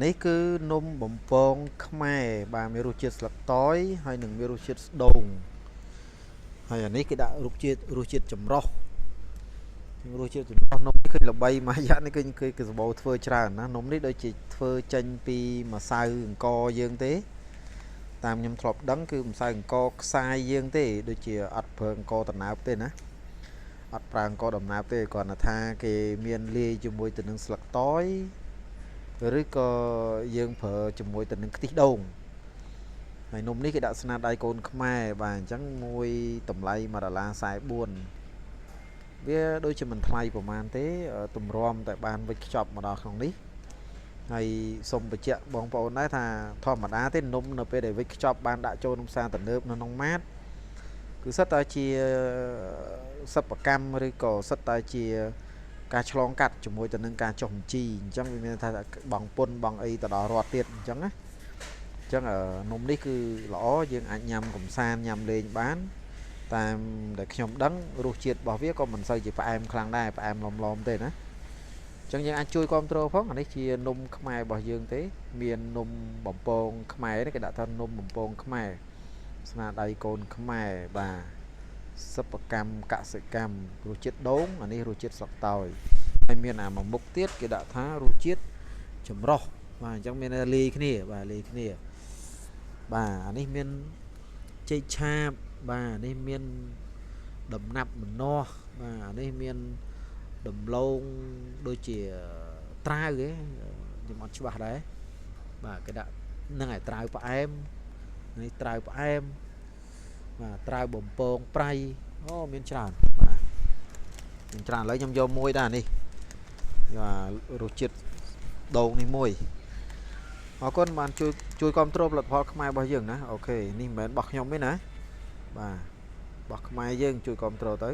នេះគឺនំបំពងខ្មែរបាទមានរសជាតិស្លឹកតើយហើយនឹងមានរសជាតិស្ដូងហើយអានេះគេដាក់រសជាតិចម្រុះរសជាតិចម្រុះនំនេះឃើញល្បីមួយរយៈនេះគឺសម្បូរធ្វើច្រើនណានំនេះដូចជាធ្វើចេញពីម្សៅអង្ករយើងទេតាមខ្ញុំធ្លាប់ដឹងគឺម្សៅអង្ករខ្សាយយើងទេដូចជាអត់ប្រើអង្ករដំណើបទេណាអត់ប្រើអង្ករដំណើបទេគ្រាន់តែថាគេមានលាយជាមួយទៅនឹងស្លឹកតើយឬក៏យើងប្រើជាមួយទៅនឹងខ្ទិះដូងហើយនំនេះគេដាក់ស្នាដៃកូនខ្មែរបាទអញ្ចឹងមួយតម្លៃ$1.44វាដូចជាមិនថ្លៃប្រហែលទេទម្រាំតែបានវិចខ្ចប់មកដល់ក្នុងនេះហើយសូមបញ្ជាក់បងប្អូនដែរថាធម្មតាទេនំនៅពេលដែលវិចខ្ចប់បានដាក់ចូលក្នុងផ្សារទំនើបនៅក្នុងម៉ាតគឺសិតតែជាសិប្បកម្មឬក៏សិតតែជាការឆ្លងកាត់ជាមួយទៅនឹងការចុះបញ្ជីអញ្ចឹងវាមានថាបងពុនបងអីទៅដល់រដ្ឋទៀតអញ្ចឹងណាអញ្ចឹងនំនេះគឺល្អយើងអាចញ៉ាំកំសាន្តញ៉ាំលេងបានតាមដែលខ្ញុំដឹងរសជាតិរបស់វាក៏មិនសូវជាផ្អែមខ្លាំងដែរផ្អែមឡមៗទេណាអញ្ចឹងយើងអាចជួយគ្រប់គ្រងផងអានេះជានំខ្មែររបស់យើងទេមាននំបំពងខ្មែរនេះគេដាក់ថានំបំពងខ្មែរស្នាដៃកូនខ្មែរបាទសិប្បកម្មកសិកម្មរសជាតិដូងអានេះរសជាតិស្លឹកតើយហើយមានអាមួយមុខទៀតគេដាក់ថារសជាតិចម្រុះបាទអញ្ចឹងមានលាយគ្នាបាទលាយគ្នាបាទអានេះមានចេកឆាបបាទនេះមានដំណាប់ម្នាស់បាទអានេះមានដំឡូងដូចជាត្រាវឯងខ្ញុំអត់ច្បាស់ដែរបាទគេដាក់នឹងឲ្យត្រាវផ្អែមនេះត្រាវផ្អែមបាទត្រាវបំពងប្រៃអូមានច្រើនបាទមានច្រើនឥឡូវខ្ញុំយកមួយដែរនេះបាទរសជាតិដូងនេះមួយអរគុណបានជួយគ្រប់គ្រងផលិតផលខ្មែររបស់យើងណាអូខេនេះមិនមែនរបស់ខ្ញុំទេណាបាទរបស់ខ្មែរយើងជួយគ្រប់គ្រងទៅ